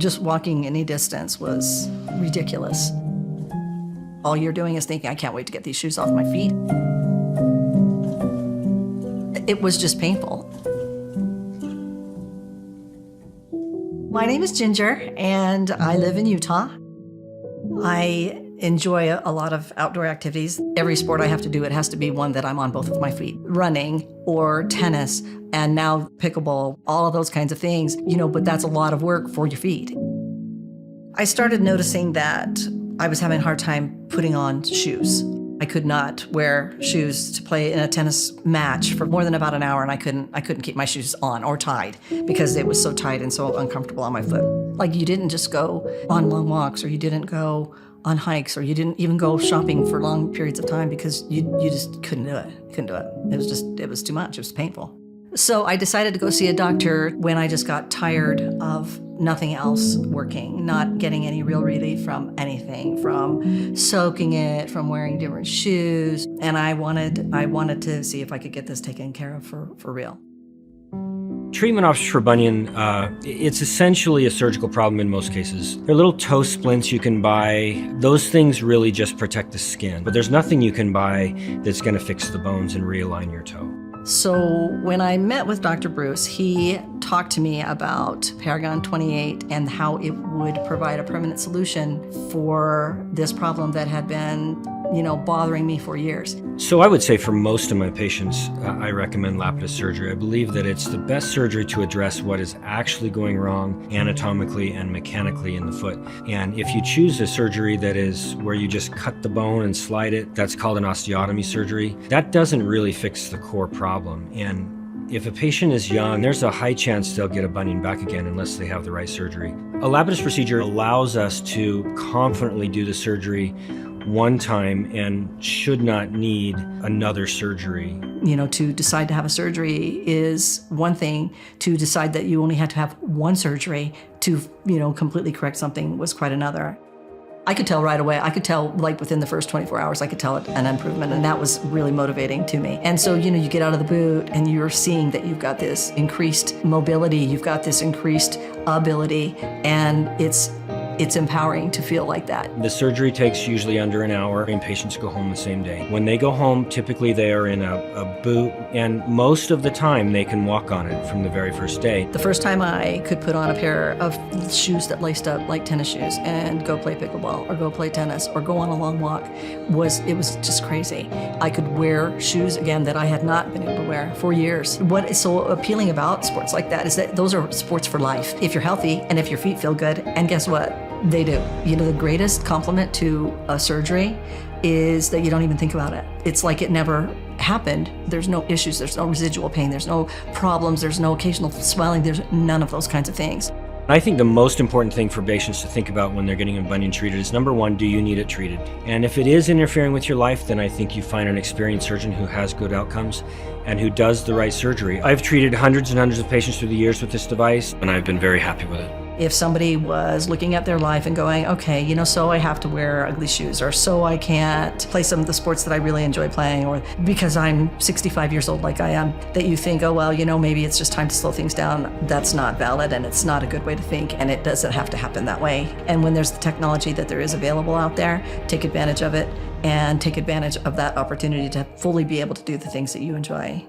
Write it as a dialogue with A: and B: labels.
A: Just walking any distance was ridiculous. All you're doing is thinking, I can't wait to get these shoes off my feet. It was just painful. My name is Ginger, and I live in Utah. I enjoy a lot of outdoor activities. Every sport I have to do, it has to be one that I'm on both of my feet. Running or tennis, and now pickleball, all of those kinds of things, but that's a lot of work for your feet. I started noticing that I was having a hard time putting on shoes. I could not wear shoes to play in a tennis match for more than about an hour, and I couldn't keep my shoes on or tied because it was so tight and so uncomfortable on my foot. Like, you didn't just go on long walks, or you didn't go on hikes, or you didn't even go shopping for long periods of time because you just couldn't do it. It was too much. It was painful. So I decided to go see a doctor when I just got tired of nothing else working, not getting any real relief from anything, from soaking it, from wearing different shoes. And I wanted to see if I could get this taken care of for real.
B: Treatment options for bunion, it's essentially a surgical problem in most cases. There are little toe splints you can buy. Those things really just protect the skin. But there's nothing you can buy that's going to fix the bones and realign your toe.
A: So when I met with Dr. Bruce, he talked to me about Paragon 28 and how it would provide a permanent solution for this problem that had been, bothering me for years.
B: So I would say for most of my patients, I recommend Lapidus surgery. I believe that it's the best surgery to address what is actually going wrong anatomically and mechanically in the foot. And if you choose a surgery that is where you just cut the bone and slide it, that's called an osteotomy surgery. That doesn't really fix the core problem. And if a patient is young, there's a high chance they'll get a bunion back again unless they have the right surgery. A Lapidus procedure allows us to confidently do the surgery one time and should not need another surgery.
A: To decide to have a surgery is one thing. To decide that you only had to have one surgery to, completely correct something was quite another. I could tell right away. I could tell, like, within the first 24 hours, I could tell an improvement, and that was really motivating to me. And so, you get out of the boot and you're seeing that you've got this increased mobility, you've got this increased ability, and it's empowering to feel like that.
B: The surgery takes usually under an hour, and patients go home the same day. When they go home, typically they are in a boot, and most of the time they can walk on it from the very first day.
A: The first time I could put on a pair of shoes that laced up like tennis shoes and go play pickleball or go play tennis or go on a long walk it was just crazy. I could wear shoes again that I had not been able to wear for years. What is so appealing about sports like that is that those are sports for life. If you're healthy and if your feet feel good, and guess what? They do. The greatest compliment to a surgery is that you don't even think about it. It's like it never happened. There's no issues, there's no residual pain, there's no problems, there's no occasional swelling, there's none of those kinds of things.
B: I think the most important thing for patients to think about when they're getting a bunion treated is, number one, do you need it treated? And if it is interfering with your life, then I think you find an experienced surgeon who has good outcomes and who does the right surgery. I've treated hundreds and hundreds of patients through the years with this device, and I've been very happy with it.
A: If somebody was looking at their life and going, okay, so I have to wear ugly shoes, or so I can't play some of the sports that I really enjoy playing, or because I'm 65 years old like I am, that you think, oh, well, maybe it's just time to slow things down. That's not valid, and it's not a good way to think, and it doesn't have to happen that way. And when there's the technology that there is available out there, take advantage of it, and take advantage of that opportunity to fully be able to do the things that you enjoy.